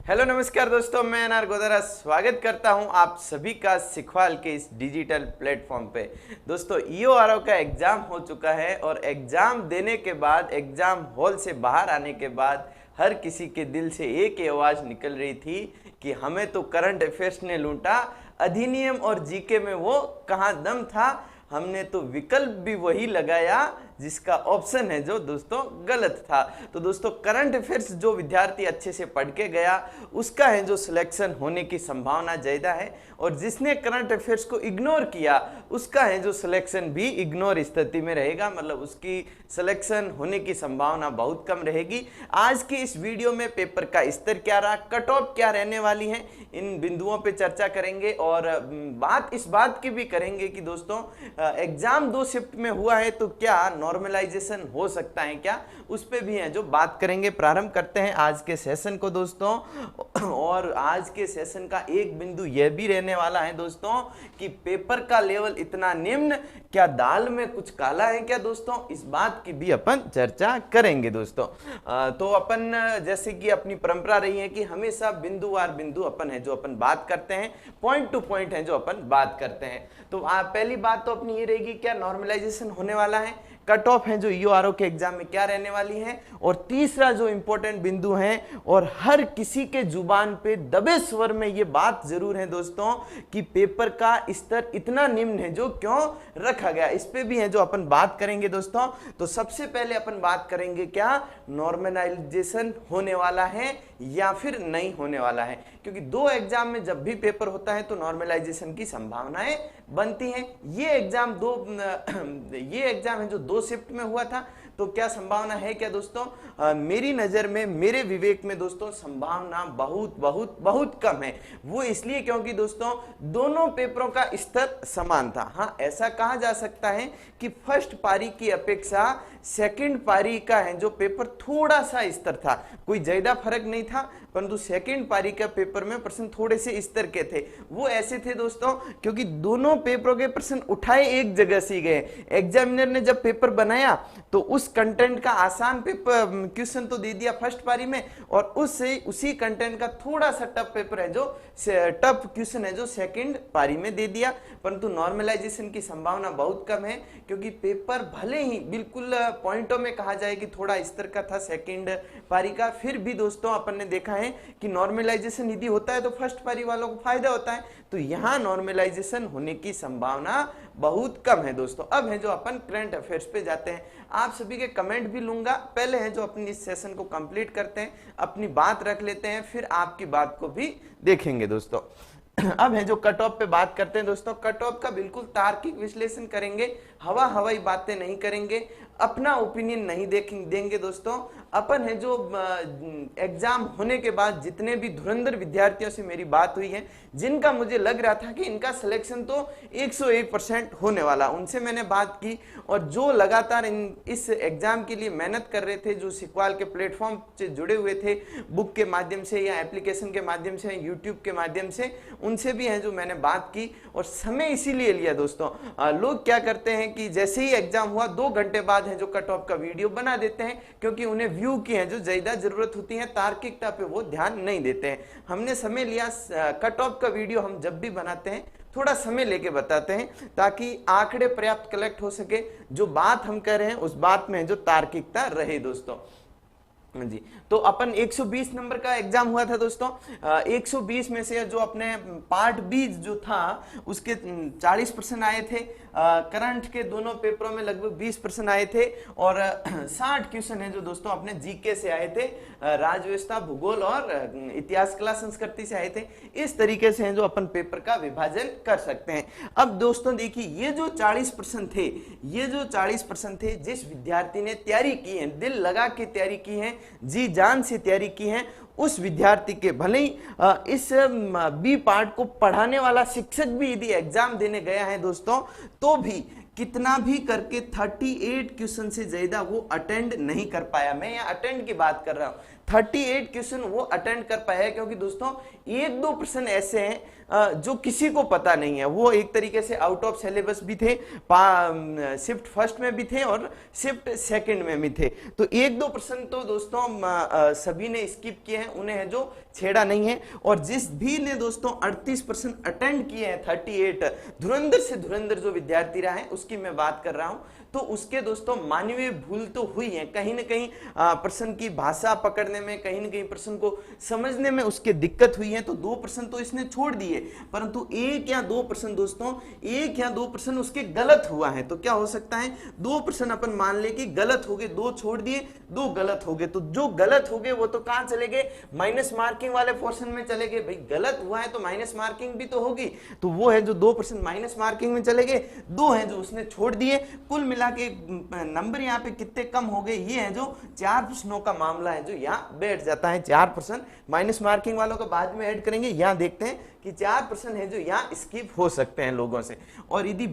Hello नमस्कार दोस्तों, मैं अनार गोदरा स्वागत करता हूं आप सभी का सिखवाल के इस डिजिटल प्लेटफॉर्म पे। दोस्तों ईओआरओ का एग्ज़ाम हो चुका है और एग्ज़ाम देने के बाद, एग्ज़ाम हॉल से बाहर आने के बाद हर किसी के दिल से एक ही आवाज़ निकल रही थी कि हमें तो करंट अफेयर्स ने लूटा, अधिनियम और जीके में वो कहाँ दम था। हमने तो विकल्प भी वही लगाया जिसका ऑप्शन है जो दोस्तों गलत था। तो दोस्तों करंट अफेयर्स जो विद्यार्थी अच्छे से पढ़ के गया उसका है जो सिलेक्शन होने की संभावना ज़्यादा है, और जिसने करंट अफेयर्स को इग्नोर किया उसका है जो सिलेक्शन भी इग्नोर स्थिति में रहेगा, मतलब उसकी सिलेक्शन होने की संभावना बहुत कम रहेगी। आज की इस वीडियो में पेपर का स्तर क्या रहा, कट ऑफ क्या रहने वाली है, इन बिंदुओं पे चर्चा करेंगे और इस बात की भी करेंगे कि दोस्तों एग्जाम 2 शिफ्ट में हुआ है तो क्या नॉर्मलाइजेशन हो सकता है क्या, उस पे भी है जो बात करेंगे। प्रारंभ करते हैं आज के सेशन को दोस्तों, और आज के सेशन का एक बिंदु यह भी रहने वाला है दोस्तों कि पेपर का लेवल इतना निम्न, क्या दाल में कुछ काला है क्या दोस्तों, इस बात की भी अपन चर्चा करेंगे दोस्तों। तो अपन जैसे कि अपनी परंपरा रही है कि हमेशा बिंदुवार बिंदु अपन है जो अपन बात करते हैं, पॉइंट टू पॉइंट है जो अपन बात करते हैं। तो पहली बात तो अपनी ये रहेगी क्या नॉर्मलाइजेशन होने वाला है, कट ऑफ है जो ईओआरओ के एग्जाम में क्या रहने वाली है, और तीसरा जो इंपॉर्टेंट बिंदु है और हर किसी के जुबान पे दबे स्वर में ये बात जरूर है दोस्तों कि पेपर का स्तर इतना निम्न है जो क्यों रखा गया, इस पे भी है जो अपन बात करेंगे दोस्तों। तो सबसे पहले अपन बात करेंगे क्या नॉर्मलाइजेशन होने वाला है या फिर नहीं होने वाला है, क्योंकि 2 एग्जाम में जब भी पेपर होता है तो नॉर्मलाइजेशन की संभावनाएं बनती हैं। ये एग्जाम है जो 2 शिफ्ट में हुआ था, तो क्या संभावना है क्या दोस्तों, मेरी नजर में, मेरे विवेक में दोस्तों संभावना बहुत बहुत बहुत कम है। वो इसलिए क्योंकि दोस्तों दोनों पेपरों का स्तर समान था। हाँ, ऐसा कहा जा सकता है कि फर्स्ट पारी की अपेक्षा सेकंड पारी का है जो पेपर थोड़ा सा स्तर था, कोई ज्यादा फर्क नहीं था, परंतु सेकंड पारी का पेपर में प्रश्न थोड़े से स्तर के थे। वो ऐसे थे दोस्तों क्योंकि दोनों पेपरों के प्रश्न उठाए एक जगह से गए। एग्जामिनर ने जब पेपर बनाया तो उस कंटेंट का आसान पेपर क्वेश्चन तो दे दिया फर्स्ट पारी में, और उसी कंटेंट का थोड़ा सा टफ पेपर है जो टफ क्वेश्चन है जो सेकंड पारी में दे दिया। परंतु नॉर्मलाइजेशन की संभावना बहुत कम है, क्योंकि पेपर भले ही बिल्कुल पॉइंटों में कहा जाए कि थोड़ा स्तर का था सेकंड पारी का, फिर भी दोस्तों अपन ने देखा है कि नॉर्मलाइजेशन यदि होता है तो फर्स्ट पारी वालों को फायदा होता है, तो यहां नॉर्मलाइजेशन होने की संभावना बहुत कम है दोस्तों। अब है जो अपन करंट अफेयर्स पे जाते हैं, आप सभी के कमेंट भी लूंगा, पहले है जो अपनी इस सेशन को कंप्लीट करते हैं, अपनी बात रख लेते हैं, फिर आपकी बात को भी देखेंगे दोस्तों। अब है जो कट ऑफ पे बात करते हैं दोस्तों, कट ऑफ का बिल्कुल तार्किक विश्लेषण करेंगे, हवाई बातें नहीं करेंगे, अपना ओपिनियन नहीं देंगे दोस्तों। अपन है जो एग्जाम होने के बाद जितने भी धुरंधर विद्यार्थियों से मेरी बात हुई है, जिनका मुझे लग रहा था कि इनका सिलेक्शन तो 101% होने वाला, उनसे मैंने बात की, और जो लगातार इस एग्जाम के लिए मेहनत कर रहे थे, जो सिखवाल के प्लेटफॉर्म से जुड़े हुए थे, बुक के माध्यम से या एप्लीकेशन के माध्यम से, यूट्यूब के माध्यम से, उनसे भी है जो मैंने बात की। और समय इसीलिए लिया दोस्तों, लोग क्या करते हैं कि जैसे ही एग्जाम हुआ 2 घंटे बाद है जो कट ऑफ का वीडियो बना देते हैं, क्योंकि उन्हें व्यू की है जो ज्यादा जरूरत होती है, तार्किकता पे वो ध्यान नहीं देते हैं। हमने समय लिया, कट ऑफ का वीडियो हम जब भी बनाते हैं थोड़ा समय लेके बताते हैं ताकि आंकड़े पर्याप्त कलेक्ट हो सके, जो बात हम कर रहे हैं उस बात में जो तार्किकता रहे दोस्तों जी। तो अपन 120 नंबर का एग्जाम हुआ था दोस्तों, 120 में से जो अपने पार्ट बी जो था उसके 40% आए थे, करंट के दोनों पेपरों में लगभग 20% आए थे, और 60 क्वेश्चन है जो दोस्तों अपने जीके से आए थे, राजव्यवस्था, भूगोल और इतिहास, कला, संस्कृति से आए थे। इस तरीके से है जो अपन पेपर का विभाजन कर सकते हैं। अब दोस्तों देखिए, ये जो 40% थे जिस विद्यार्थी ने तैयारी की है, दिल लगा के तैयारी की है, जी जान से तैयारी की है, उस विद्यार्थी के भले ही इस बी पार्ट को पढ़ाने वाला शिक्षक भी यदि एग्जाम देने गया है दोस्तों, तो भी कितना भी करके 38 क्वेश्चन से ज्यादा वो अटेंड नहीं कर पाया। मैं यहाँ अटेंड की बात कर रहा हूँ, 38 क्वेश्चन वो अटेंड कर पाया है, क्योंकि दोस्तों 1-2% ऐसे हैं जो किसी को पता नहीं है, वो एक तरीके से आउट ऑफ सिलेबस भी थे, शिफ्ट फर्स्ट में भी थे और शिफ्ट सेकंड में भी थे। तो 1-2% तो दोस्तों सभी ने स्किप किए हैं, उन्हें है जो छेड़ा नहीं है। और जिस भी ने दोस्तों 38% अटेंड किए हैं, 38 धुरंधर से धुरंधर जो विद्यार्थी रहा है उसकी मैं बात कर रहा हूं, तो उसके दोस्तों मानवीय भूल तो हुई है, कहीं ना कहीं प्रश्न की भाषा पकड़ने में, कहीं ना कहीं प्रश्न को समझने में उसके दिक्कत हुई है, तो 2% तो इसने छोड़ दिए। परंतु 1 या 2% दोस्तों, 1 या 2% उसके गलत हुआ है। तो क्या हो सकता है, 2% अपन मान ले कि गलत हो गए, 2 छोड़ दिए, 2 गलत हो गए, तो जो गलत हो गए वो तो कहां चले गए, माइनस मार्किंग वाले पोर्शन में चले गए। भाई गलत हुआ है तो माइनस मार्किंग भी तो होगी, तो वो है जो 2% माइनस मार्किंग में चले गए, 2 है जो उसने छोड़ दिए। कुल मिला के नंबर यहाँ पे कितने कम हो गए, ये है जो 4 प्रश्नों का मामला है जो यहाँ बैठ जाता है। 4% माइनस मार्किंग वालों को बाद में ऐड करेंगे। यहाँ देखते हैं कि 4% है जो यहाँ स्किप हो सकते हैं लोगों से। और यदि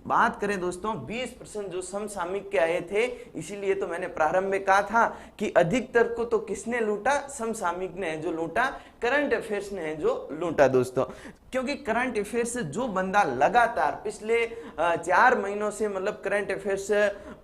बात करें दोस्तों 20% जो समसामयिक के आए थे, इसीलिए तो मैंने प्रारंभ में कहा था कि अधिकतर को तो किसने लूटा, समसामयिक ने है जो लूटा, करंट अफेयर्स ने है जो लूटा दोस्तों। क्योंकि करंट अफेयर्स से जो बंदा लगातार पिछले 4 महीनों से मतलब करंट अफेयर्स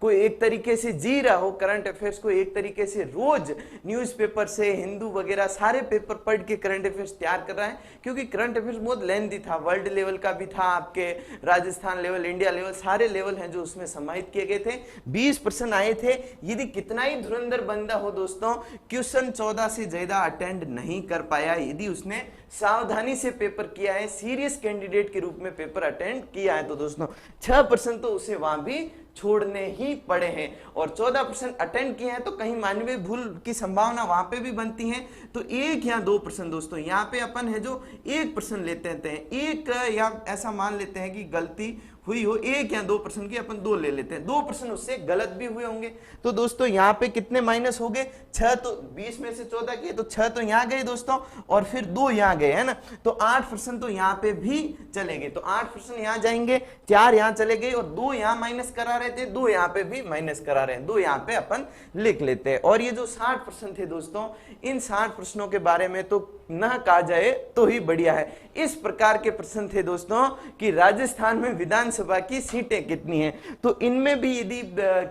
को एक तरीके से जी रहा हो, करंट अफेयर्स को एक तरीके से रोज न्यूज़पेपर से, हिंदू वगैरह सारे पेपर पढ़ के करंट अफेयर्स तैयार कर रहा है, क्योंकि करंट अफेयर्स बहुत लेंथी था, वर्ल्ड लेवल का भी था, आपके राजस्थान लेवल, इंडिया लेवल, सारे लेवल हैं जो उसमें समाहित किए गए थे। 20% आए थे। यदि कितना ही धुरंधर बंदा हो दोस्तों, क्वेश्चन 14 से ज्यादा अटेंड नहीं कर पाया, यदि उसने सावधानी से पेपर किया है, सीरियस कैंडिडेट के रूप में पेपर अटेंड किया है, तो दोस्तों 6% तो उसे वहां भी छोड़ने ही पड़े हैं। और 14% अटेंड किए हैं, तो कहीं मानवीय भूल की संभावना वहां पे भी बनती है। तो 1 या 2% दोस्तों, यहाँ पे अपन है जो 1% लेते हैं, 1 या ऐसा मान लेते हैं कि गलती हुई हो, 1 या 2% की अपन 2 ले लेते हैं, 2% उससे गलत भी हुए होंगे। तो दोस्तों यहाँ पे कितने माइनस हो गए, 6, तो 20 में से 14 किए तो 6 तो यहाँ गए दोस्तों, और फिर 2 यहाँ गए, है ना, तो 8% तो यहाँ पे भी चले गए, तो 8% यहाँ जाएंगे, 4 यहाँ चले गए, और 2 यहाँ माइनस करा रहे थे, 2 यहाँ पे भी माइनस करा रहे हैं, 2 यहाँ पे अपन लिख लेते हैं। और ये जो 60% थे दोस्तों, इन 60 प्रश्नों के बारे में तो न कहा जाए तो ही बढ़िया है। इस प्रकार के प्रश्न थे दोस्तों कि राजस्थान में विधानसभा की सीटें कितनी हैं, तो इनमें भी यदि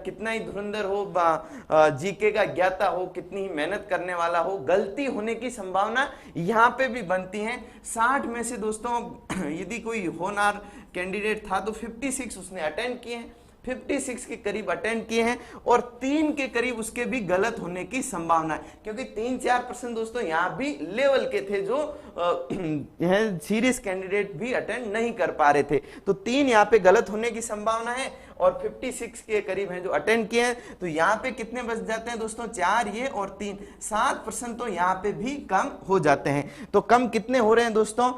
कितना ही धुरंधर हो, जीके का ज्ञाता हो, कितनी ही मेहनत करने वाला हो, गलती होने की संभावना यहाँ पे भी बनती है। 60 में से दोस्तों यदि कोई होनहार कैंडिडेट था तो 56 उसने अटेंड किए हैं, 56 के करीब अटेंड किए हैं, और 3 के करीब उसके भी गलत होने की संभावना है, क्योंकि 3-4% दोस्तों यहाँ भी लेवल के थे जो सीरियस कैंडिडेट भी अटेंड नहीं कर पा रहे थे, तो 3 यहाँ पे गलत होने की संभावना है, और 56 के करीब हैं जो अटेंड किए हैं। तो यहाँ पे कितने बच जाते हैं दोस्तों, 4 ये और 3, 7% तो यहाँ पे भी कम हो जाते हैं। तो कम कितने हो रहे हैं दोस्तों,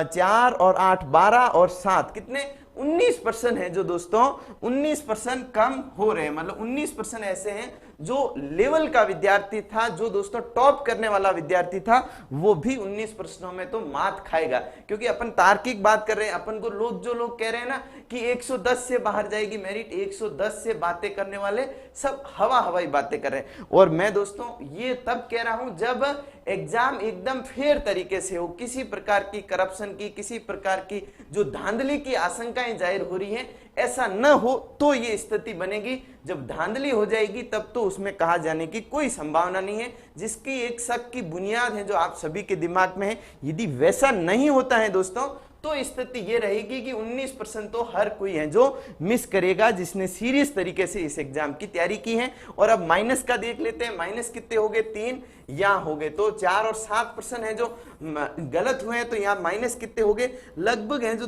4 और 8 12 और 7 कितने, 19% है जो दोस्तों 19% कम हो रहे हैं। मतलब 19% ऐसे हैं जो लेवल का विद्यार्थी था, जो दोस्तों टॉप करने वाला विद्यार्थी था, वो भी 19 प्रश्नों में तो मात खाएगा। क्योंकि अपन तार्किक बात कर रहे हैं, अपन को जो लोग कह रहे हैं ना कि 110 से बाहर जाएगी मेरिट, 110 से बातें करने वाले सब हवाई बातें कर रहे हैं। और मैं दोस्तों ये तब कह रहा हूं जब एग्जाम एकदम फेयर तरीके से हो, किसी प्रकार की करप्शन की, किसी प्रकार की जो धांधली की आशंकाएं जाहिर हो रही हैं, ऐसा न हो तो ये स्थिति बनेगी। जब धांधली हो जाएगी तब तो उसमें कहा जाने की कोई संभावना नहीं है, जिसकी एक शक की बुनियाद है जो आप सभी के दिमाग में है। यदि वैसा नहीं होता है दोस्तों, तो स्थिति ये रहेगी कि 19% तो हर कोई है जो मिस करेगा, जिसने सीरियस तरीके से इस एग्जाम की तैयारी की है। और अब माइनस का देख लेते हैं, माइनस कितने हो गए, 3 यहाँ हो गए, तो 4 और 7% है जो गलत हुए हैं, तो यहाँ माइनस कितने हो गए, लगभग है जो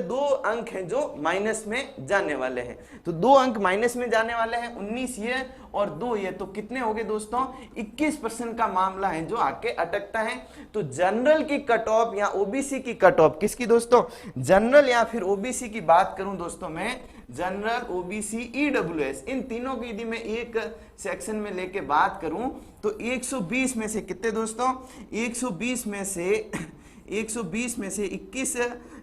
2 अंक हैं जो माइनस में जाने वाले हैं। तो 2 अंक माइनस में जाने वाले हैं, 19 ये और 2 ये, तो कितने हो गए दोस्तों, 21% का मामला है जो आके अटकता है। तो जनरल की कट ऑफ या ओबीसी की कट ऑफ, किसकी दोस्तों, जनरल या फिर ओबीसी की बात करूं दोस्तों, मैं जनरल, ओबीसी, ईडब्ल्यूएस, इन तीनों की यदि मैं एक सेक्शन में लेके बात करूं तो 120 में से कितने दोस्तों, 120 में से 21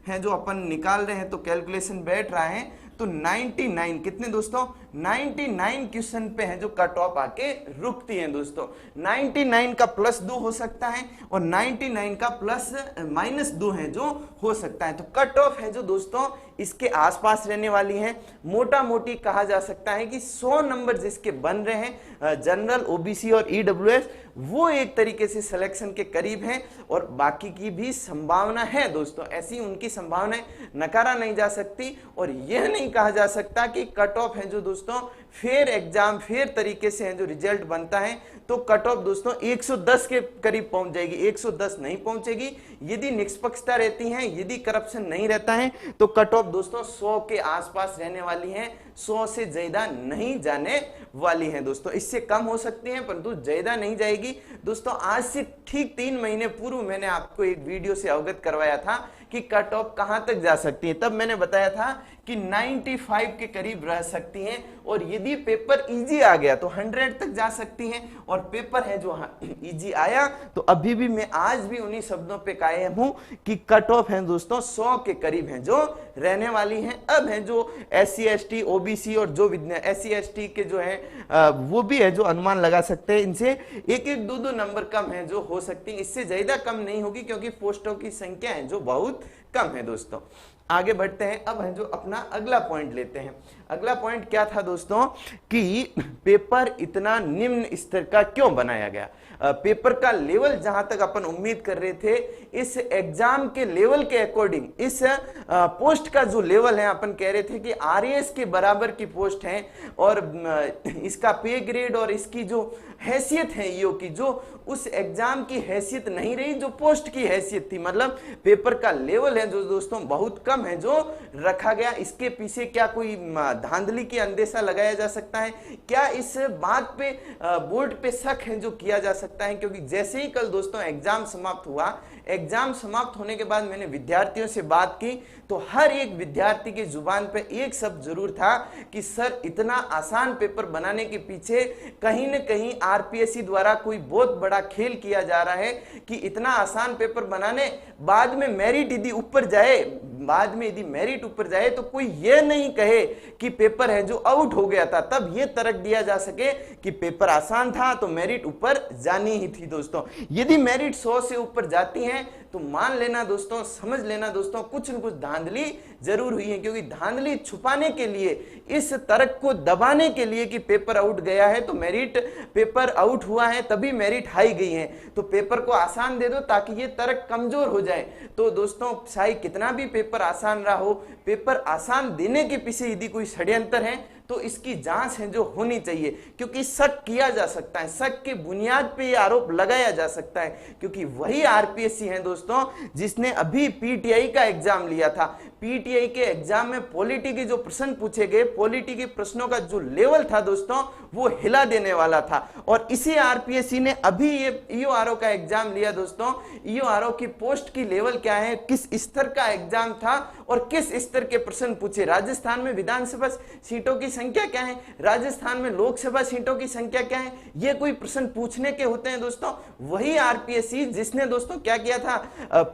है जो अपन निकाल रहे हैं, तो कैलकुलेशन बैठ रहा है, तो 99 कितने दोस्तों 99 क्वेश्चन पे है जो कट ऑफ आके रुकती है दोस्तों। 99 का +2 हो सकता है और 99 का -2 है जो हो सकता है। तो कट ऑफ है जो दोस्तों इसके आसपास रहने वाली है। मोटा मोटी कहा जा सकता है कि 100 नंबर जिसके बन रहे हैं जनरल, ओबीसी और ईडब्ल्यूएस, वो एक तरीके से सिलेक्शन के करीब हैं और बाकी की भी संभावना है दोस्तों। ऐसी उनकी संभावनाएं नकारा नहीं जा सकती और यह नहीं कहा जा सकता कि कट ऑफ है जो दोस्तों फेयर एग्जाम फेयर तरीके से है जो रिजल्ट बनता है तो कट ऑफ दोस्तों 110 के करीब पहुंच जाएगी। 110 नहीं पहुंचेगी। यदि निष्पक्षता रहती है, यदि करप्शन नहीं रहता है तो कट ऑफ दोस्तों 100 के आसपास रहने वाली है। 100 से ज्यादा नहीं जाने वाली है दोस्तों। इससे कम हो सकती है परंतु ज्यादा नहीं जाएगी दोस्तों। आज से ठीक 3 महीने पूर्व मैंने आपको एक वीडियो से अवगत करवाया था कि कट ऑफ कहां तक जा सकती है। तब मैंने बताया था कि 95 के करीब रह सकती हैं और यदि पेपर इजी आ गया तो 100 तक जा सकती हैं और पेपर है जो इजी आया तो अभी भी मैं आज भी उन्हीं शब्दों पे कायम हूं कि कट ऑफ है दोस्तों 100 के करीब हैं जो रहने वाली हैं। अब है जो SC ST OBC और जो SC ST के जो है वो भी है जो अनुमान लगा सकते हैं। इनसे 1-1 2-2 नंबर कम है जो हो सकती है। इससे ज्यादा कम नहीं होगी क्योंकि पोस्टों की संख्या है जो बहुत कम है दोस्तों। आगे बढ़ते हैं। अब है जो अपना अगला पॉइंट लेते हैं। अगला पॉइंट क्या था दोस्तों कि पेपर इतना निम्न स्तर का क्यों बनाया गया। पेपर का लेवल जहां तक अपन उम्मीद कर रहे थे इस एग्जाम के लेवल के अकॉर्डिंग इस पोस्ट का जो लेवल है अपन कह रहे थे कि RAS के बराबर की पोस्ट है और इसका पे ग्रेड और इसकी जो हैसियत है ईओ की जो उस एग्जाम की हैसियत नहीं रही जो पोस्ट की हैसियत थी। मतलब पेपर का लेवल है जो दोस्तों बहुत कम है जो रखा गया। इसके पीछे क्या कोई धांधली की अंदेशा लगाया जा सकता है? क्या इस बात पे बोर्ड पे शक है जो किया जा सकता है? क्योंकि जैसे ही कल दोस्तों एग्जाम समाप्त हुआ, एग्जाम समाप्त होने के बाद मैंने विद्यार्थियों से बात की तो हर एक विद्यार्थी की जुबान पे एक शब्द जरूर था कि सर इतना आसान पेपर बनाने के पीछे कहीं न कहीं RPSC द्वारा कोई बहुत बड़ा खेल किया जा रहा है कि इतना आसान पेपर बनाने बाद में मेरिट यदि ऊपर जाए, बाद में यदि मेरिट ऊपर जाए तो कोई ये नहीं कहे कि पेपर है जो आउट हो गया था, तब ये तर्क दिया जा सके कि पेपर आसान था तो मेरिट ऊपर जानी ही थी दोस्तों। यदि मेरिट 100 से ऊपर जाती है तो मान लेना दोस्तों, समझ लेना दोस्तों कुछ न कुछ धांधली जरूर हुई है। क्योंकि धांधली छुपाने के लिए, इस तर्क को दबाने के लिए कि पेपर आउट गया है तो मेरिट, पेपर आउट हुआ है तभी मेरिट हाई गई है तो पेपर को आसान दे दो ताकि ये तर्क कमजोर हो जाए। तो दोस्तों चाहे कितना भी पेपर आसान रहा हो, पेपर आसान देने के पीछे यदि कोई षड्यंत्र है तो इसकी जांच है जो होनी चाहिए। क्योंकि शक किया जा सकता है, शक की बुनियाद पे ये आरोप लगाया जा सकता है। क्योंकि वही RPSC है दोस्तों जिसने अभी PTI का एग्जाम लिया था। PTI के एग्जाम में पॉलिटी के जो प्रश्न पूछे गए, पॉलिटी के प्रश्नों का जो लेवल था दोस्तों वो हिला देने वाला था। और इसी RPSC ने अभी ये EORO का एग्जाम लिया दोस्तों। EORO की पोस्ट की लेवल क्या है, किस स्तर का एग्जाम था और किस स्तर के प्रश्न पूछे। राजस्थान में विधानसभा सीटों की संख्या क्या है, राजस्थान में लोकसभा सीटों की संख्या क्या है, ये कोई प्रश्न पूछने के होते हैं दोस्तों। वही RPSC जिसने दोस्तों क्या किया था,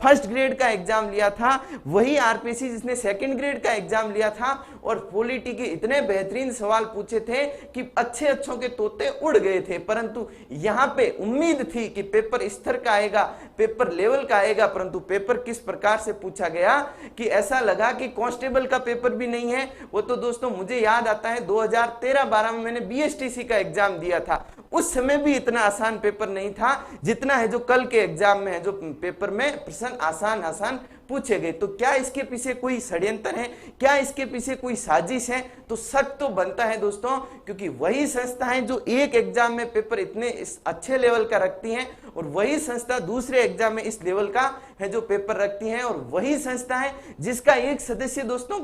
फर्स्ट ग्रेड का एग्जाम लिया था, वही RPSC जिसने सेकंड ग्रेड का एग्जाम लिया था और पॉलिटी के इतने बेहतरीन सवाल पूछे थे कि अच्छों के तोते उड़ गए थे। परंतु यहां पे उम्मीद थी कि पेपर स्तर का आएगा, पेपर लेवल का आएगा, परंतु पेपर किस प्रकार से पूछा गया कि ऐसा लगा कि कांस्टेबल का पेपर भी नहीं है। वो तो दोस्तों मुझे याद आता है 2013-12 में मैंने BSTC का एग्जाम दिया था, उस समय भी इतना आसान पेपर नहीं था जितना है जो कल के एग्जाम में है, जो पेपर में प्रश्न आसान पूछे गए। तो क्या इसके पीछे कोई षड्यंत्र है, क्या इसके पीछे कोई साजिश है? तो शक तो बनता है दोस्तों, क्योंकि वही संस्था है जो एक एग्जाम में पेपर इतने अच्छे लेवल का रखती है और वही संस्था दूसरे एग्जाम में इस लेवल का है जो पेपर रखती है और वही संस्था है जिसका एक सदस्य दोस्तों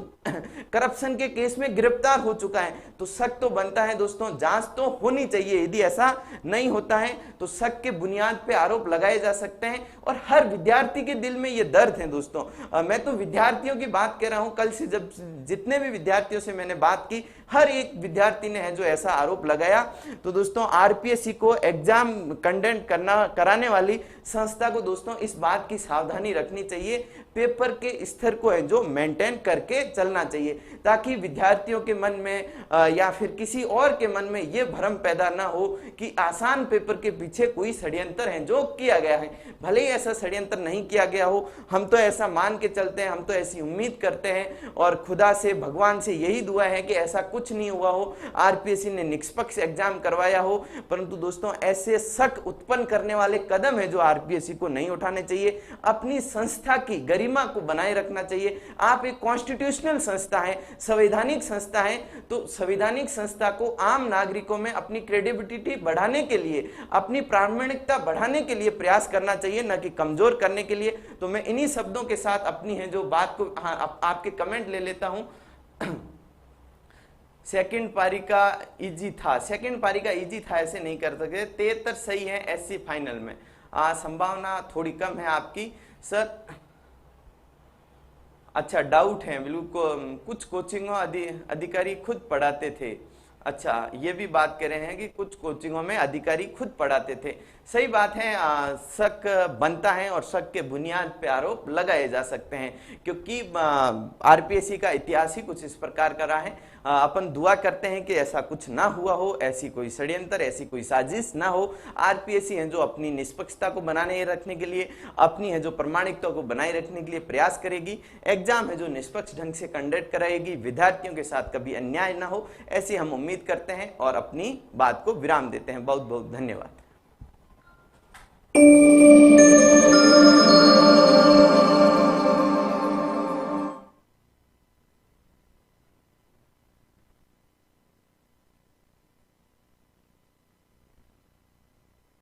करप्शन के केस में गिरफ्तार हो चुका है। तो शक तो बनता है दोस्तों, जांच तो होनी चाहिए। यदि ऐसा नहीं होता है तो शक के बुनियाद पे आरोप लगाए जा सकते हैं और हर विद्यार्थी के दिल में ये दर्द है दोस्तों। मैं तो विद्यार्थियों की बात कर रहा हूं, कल से जब जितने भी विद्यार्थियों से मैंने बात की, हर एक विद्यार्थी ने है जो ऐसा आरोप लगाया। तो दोस्तों आरपीएससी को एग्जाम कंडक्ट कराने वाली संस्था को दोस्तों इस बात की सावधानी रखनी चाहिए, पेपर के स्तर को है जो मेंटेन करके चलना चाहिए, ताकि विद्यार्थियों के मन में या फिर किसी और के मन में यह भ्रम पैदा ना हो कि आसान पेपर के पीछे कोई षड्यंत्र है जो किया गया है। भले ही ऐसा षड्यंत्र नहीं किया गया हो, हम तो ऐसा मान के चलते हैं, हम तो ऐसी उम्मीद करते हैं और खुदा से भगवान से यही दुआ है कि ऐसा कुछ नहीं हुआ हो, आरपीएससी ने निष्पक्ष एग्जाम करवाया हो। परंतु दोस्तों ऐसे शक उत्पन्न करने वाले कदम है जो आरपीएससी को नहीं उठाने चाहिए। अपनी संस्था की गरिमा को बनाए रखना चाहिए। आप एक कॉन्स्टिट्यूशनल संस्था है, संवैधानिक संस्था है, तो संवैधानिक संस्था को आम नागरिकों में अपनी क्रेडिबिलिटी बढ़ाने के लिए, अपनी प्रामाणिकता बढ़ाने के लिए प्रयास करना चाहिए, न कि कमजोर करने के लिए। तो मैं इन्हीं शब्दों के साथ अपनी है जो बात को आपके कमेंट ले लेता हूं। सेकंड पारी का इजी था, सेकंड पारी का इजी था ऐसे नहीं कर सकते। 73 सही है एससी फाइनल में, संभावना थोड़ी कम है आपकी सर। अच्छा डाउट है बिल्कुल, कुछ कोचिंगों अधिकारी खुद पढ़ाते थे। अच्छा ये भी बात कर रहे हैं कि कुछ कोचिंगों में अधिकारी खुद पढ़ाते थे। सही बात है, शक बनता है और शक के बुनियाद पे आरोप लगाए जा सकते हैं, क्योंकि आरपीएससी का इतिहास ही कुछ इस प्रकार का रहा है। अपन दुआ करते हैं कि ऐसा कुछ ना हुआ हो, ऐसी कोई षड्यंत्र, ऐसी कोई साजिश ना हो। आरपीएससी है जो अपनी निष्पक्षता को बनाए रखने के लिए, अपनी है जो प्रामाणिकता को बनाए रखने के लिए प्रयास करेगी। एग्जाम है जो निष्पक्ष ढंग से कंडक्ट कराएगी, विद्यार्थियों के साथ कभी अन्याय ना हो, ऐसी हम उम्मीद करते हैं और अपनी बात को विराम देते हैं। बहुत बहुत धन्यवाद।